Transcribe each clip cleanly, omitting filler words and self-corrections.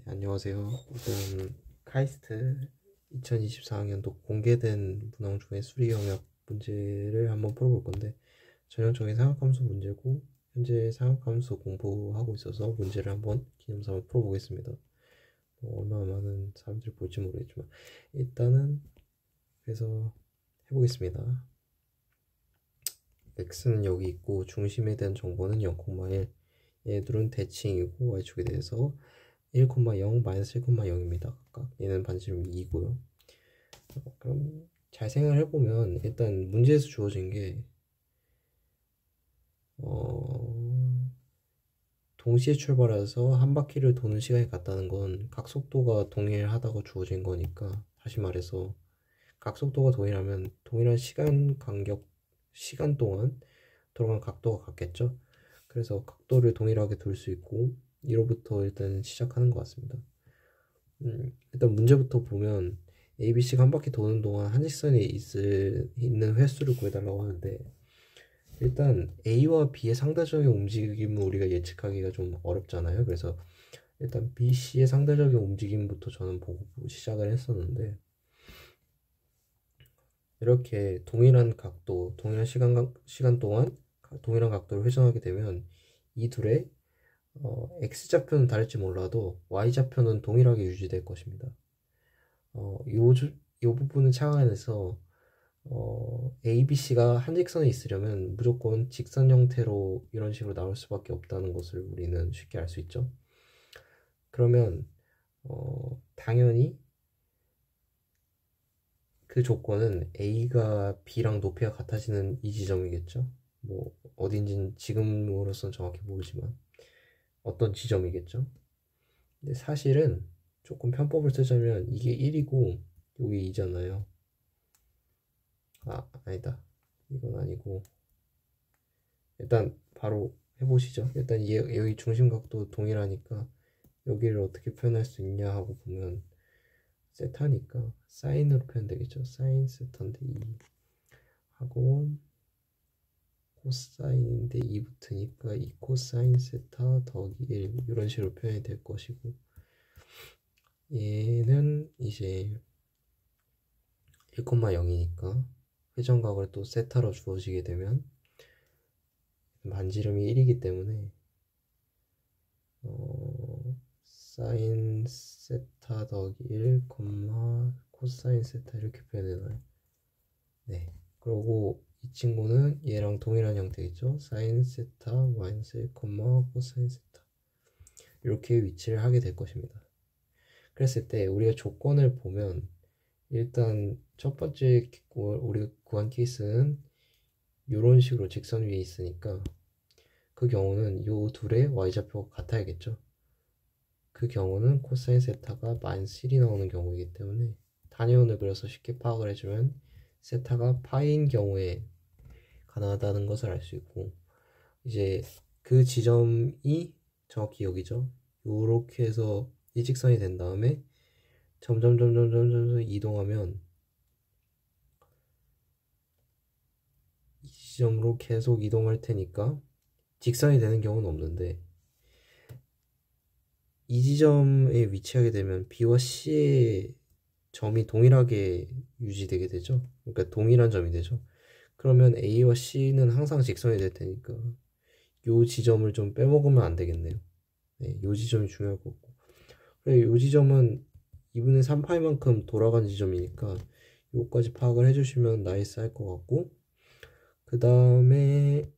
네, 안녕하세요. 오늘 카이스트 2024학년도 공개된 문항 중에 수리 영역 문제를 한번 풀어볼 건데, 전형적인 삼각함수 문제고 현재 삼각함수 공부하고 있어서 문제를 한번 기념 삼아 풀어보겠습니다. 얼마나 많은 사람들이 볼지 모르겠지만 일단은 그래서 해보겠습니다. x는 여기 있고 중심에 대한 정보는 0,1. 얘들은 대칭이고 y축에 대해서 1,0, 마이너스 1,0입니다. 각각 얘는 반지름 2고요. 그럼 잘 생각을 해보면 일단 문제에서 주어진 게 동시에 출발해서 한 바퀴를 도는 시간이 같다는 건 각속도가 동일하다고 주어진 거니까, 다시 말해서 각속도가 동일하면 동일한 시간 동안 돌아간 각도가 같겠죠. 그래서 각도를 동일하게 둘 수 있고, 이로부터 일단 시작하는 것 같습니다. 일단 문제부터 보면 ABC가 한 바퀴 도는 동안 한직선에 있는 횟수를 구해달라고 하는데, 일단 A와 B의 상대적인 움직임을 우리가 예측하기가 좀 어렵잖아요. 그래서 일단 BC의 상대적인 움직임부터 저는 보고 시작을 했었는데, 이렇게 동일한 각도, 동일한 시간 동안 동일한 각도를 회전하게 되면 이 둘의 X좌표는 다를지 몰라도 Y좌표는 동일하게 유지될 것입니다. 요 부분을 착안해서 ABC가 한 직선에 있으려면 무조건 직선 형태로 이런 식으로 나올 수밖에 없다는 것을 우리는 쉽게 알 수 있죠. 그러면 당연히 그 조건은 A가 B랑 높이가 같아지는 이 지점이겠죠. 뭐 어딘진 지금으로서는 정확히 모르지만 어떤 지점이겠죠. 근데 사실은 조금 편법을 쓰자면 이게 1이고 여기 2잖아요. 아니다. 이건 아니고, 일단 바로 해보시죠. 일단 여기 중심각도 동일하니까 여기를 어떻게 표현할 수 있냐 하고 보면, 세타니까 사인으로 표현되겠죠. 사인 세타인데 2 하고, 코사인인데 2 붙으니까 2 코사인 세타 더하기 1, 이런 식으로 표현이 될 것이고, 얘는 이제 1,0이니까 회전각을 또 세타로 주어지게 되면 반지름이 1이기 때문에 사인 세타 더하기 1, 코사인 세타 이렇게 표현해놔요. 네. 그리고 이 친구는 얘랑 동일한 형태겠죠. 사인 세타 마이너스 1, 코사인 세타 이렇게 위치를 하게 될 것입니다. 그랬을 때 우리가 조건을 보면, 일단 첫 번째 우리가 구한 케이스는 이런 식으로 직선 위에 있으니까 그 경우는 요 둘의 y좌표가 같아야겠죠. 그 경우는 코사인 세타가 마이너스 1이 나오는 경우이기 때문에 단위원을 그려서 쉽게 파악을 해주면 세타가 파이인 경우에 가능하다는 것을 알 수 있고, 이제 그 지점이 정확히 여기죠. 요렇게 해서 일직선이 된 다음에 점점 이동하면 이 지점으로 계속 이동할 테니까 직선이 되는 경우는 없는데, 이 지점에 위치하게 되면 B와 C의 점이 동일하게 유지되게 되죠. 그러니까 동일한 점이 되죠. 그러면 A와 C는 항상 직선이 될 테니까 요 지점을 좀 빼먹으면 안 되겠네요. 네, 요 지점이 중요할 거고. 그래, 요 지점은 2분의 3파이만큼 돌아간 지점이니까 요까지 파악을 해주시면 나이스 할 것 같고, 그 다음에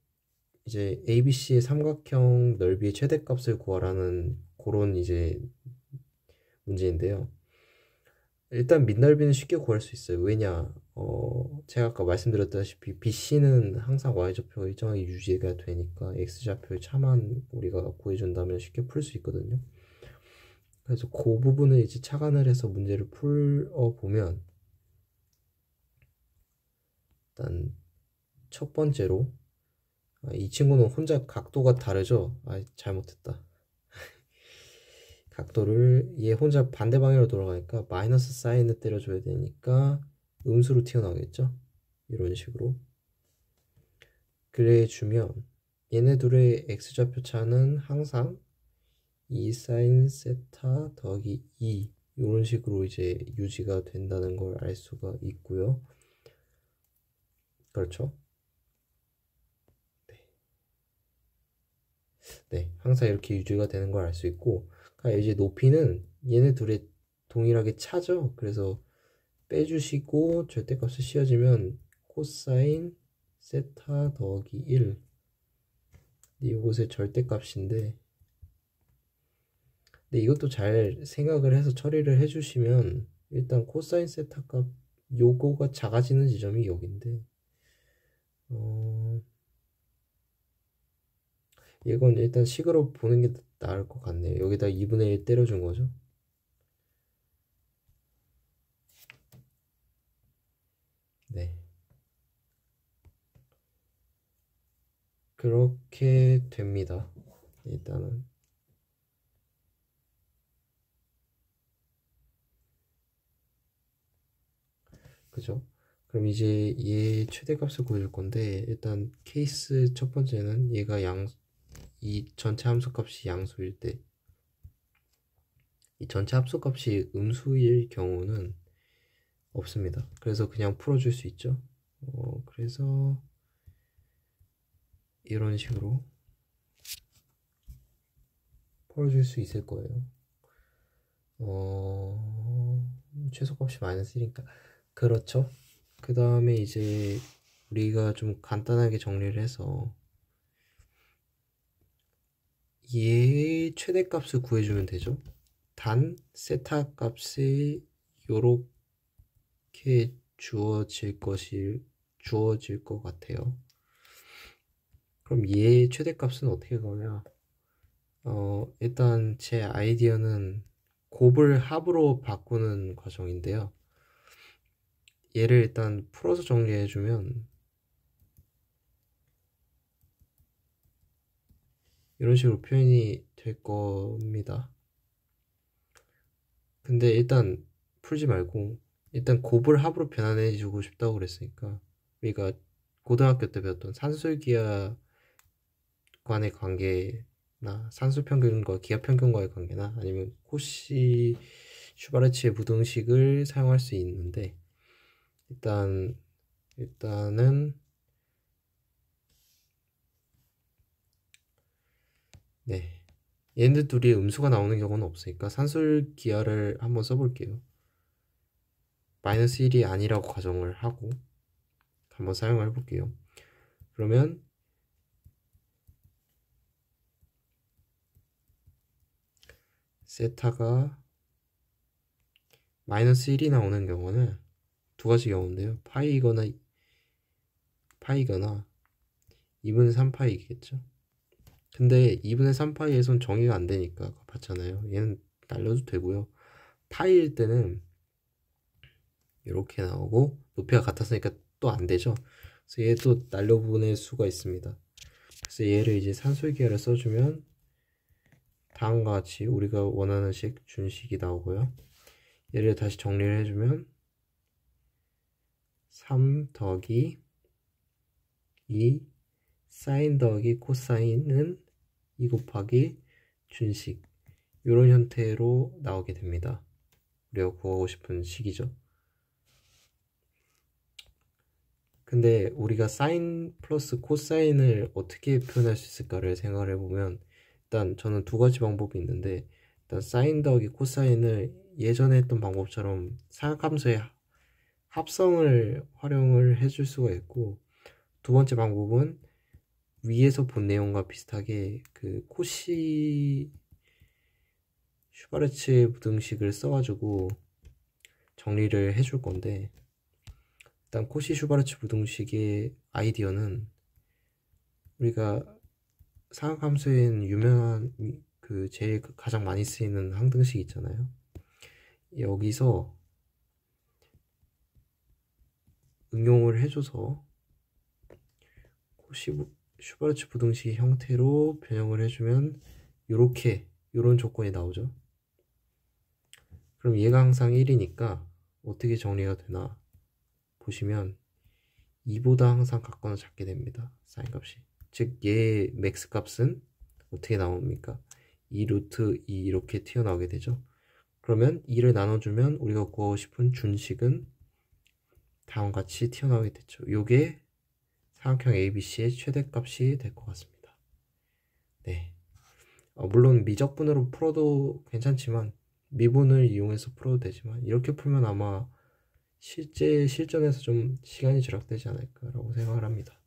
이제 ABC의 삼각형 넓이의 최대값을 구하라는 그런 이제 문제인데요. 일단 밑넓이는 쉽게 구할 수 있어요. 왜냐, 제가 아까 말씀드렸다시피 BC는 항상 Y좌표가 일정하게 유지가 되니까 X좌표의 차만 우리가 구해준다면 쉽게 풀 수 있거든요. 그래서 그 부분을 이제 착안을 해서 문제를 풀어보면, 일단 첫 번째로 이 친구는 혼자 각도가 다르죠. 잘못했다. 각도를 얘 혼자 반대 방향으로 돌아가니까 마이너스 사인을 때려줘야 되니까 음수로 튀어나오겠죠. 이런 식으로 그래 주면 얘네 둘의 x좌표 차는 항상 2 사인 세타 더하기 2 이런 식으로 이제 유지가 된다는 걸 알 수가 있고요. 그렇죠? 네, 항상 이렇게 유지가 되는 걸 알 수 있고, 그러니까 이제 높이는 얘네 둘이 동일하게 차죠. 그래서 빼주시고 절대값을 씌워주면 코사인 세타 더하기 1 이곳의 절대값인데, 근데 이것도 잘 생각을 해서 처리를 해주시면 일단 코사인 세타 값 요거가 작아지는 지점이 여기인데 이건 일단 식으로 보는 게 나을 것 같네요. 여기다 2분의 1 때려준 거죠. 네. 그렇게 됩니다. 일단은. 그죠? 그럼 이제 얘 최대값을 구해줄 건데, 일단 케이스 첫 번째는 얘가 이 전체 함수값이 양수일 때, 이 전체 함수값이 음수일 경우는 없습니다. 그래서 그냥 풀어줄 수 있죠. 그래서 이런 식으로 풀어줄 수 있을 거예요. 최소값이 마이너스 1이니까 그렇죠. 그 다음에 이제 우리가 좀 간단하게 정리를 해서 얘 최대값을 구해주면 되죠. 단 세타 값이 요렇게 주어질 것 같아요. 그럼 얘 최대값은 어떻게 가냐? 일단 제 아이디어는 곱을 합으로 바꾸는 과정인데요. 얘를 일단 풀어서 정리해주면 이런 식으로 표현이 될 겁니다. 근데 일단 풀지 말고 일단 곱을 합으로 변환해주고 싶다고 그랬으니까 우리가 고등학교 때 배웠던 산술기하 간의 관계나 산술평균과 기하평균과의 관계나 아니면 코시 슈바르츠의 부등식을 사용할 수 있는데 일단은 네, 얘네들 둘이 음수가 나오는 경우는 없으니까 산술기하를 한번 써볼게요. 마이너스 1이 아니라고 가정을 하고 한번 사용을 해볼게요. 그러면 세타가 마이너스 1이 나오는 경우는 두 가지 경우인데요. 파이거나 2분의 3파이겠죠. 근데 2분의 3파이에선 정의가 안 되니까 봤잖아요. 얘는 날려도 되고요. 파이일 때는 이렇게 나오고 높이가 같았으니까 또 안 되죠. 그래서 얘도 날려보낼 수가 있습니다. 그래서 얘를 이제 산술기하를 써주면 다음과 같이 우리가 원하는 식 준식이 나오고요. 얘를 다시 정리를 해주면 3 더하기 2 사인 더하기 코사인은 2 곱하기 준식 이런 형태로 나오게 됩니다. 우리가 구하고 싶은 식이죠. 근데 우리가 사인 플러스 코사인을 어떻게 표현할 수 있을까를 생각을 해보면 일단 저는 두 가지 방법이 있는데 일단 사인 더하기 코사인을 예전에 했던 방법처럼 사각함수의 합성을 활용을 해줄 수가 있고 두 번째 방법은 위에서 본 내용과 비슷하게 그 코시 슈바르츠 부등식을 써가지고 정리를 해줄 건데 일단 코시 슈바르츠 부등식의 아이디어는 우리가 사각함수에는 유명한 그 제일 가장 많이 쓰이는 항등식 있잖아요. 여기서 응용을 해줘서 코시 슈바르츠 부등식 형태로 변형을 해주면 요런 조건이 나오죠. 그럼 얘가 항상 1이니까 어떻게 정리가 되나 보시면 2보다 항상 같거나 작게 됩니다. 사인 값이. 즉 얘의 맥스 값은 어떻게 나옵니까? 2 루트 2 이렇게 튀어나오게 되죠. 그러면 2를 나눠주면 우리가 구하고 싶은 준식은 다음과 같이 튀어나오게 됐죠. 요게 삼각형 ABC의 최대값이 될 것 같습니다. 네. 물론 미적분으로 풀어도 괜찮지만 미분을 이용해서 풀어도 되지만 이렇게 풀면 아마 실전에서 좀 시간이 절약되지 않을까라고 생각을 합니다.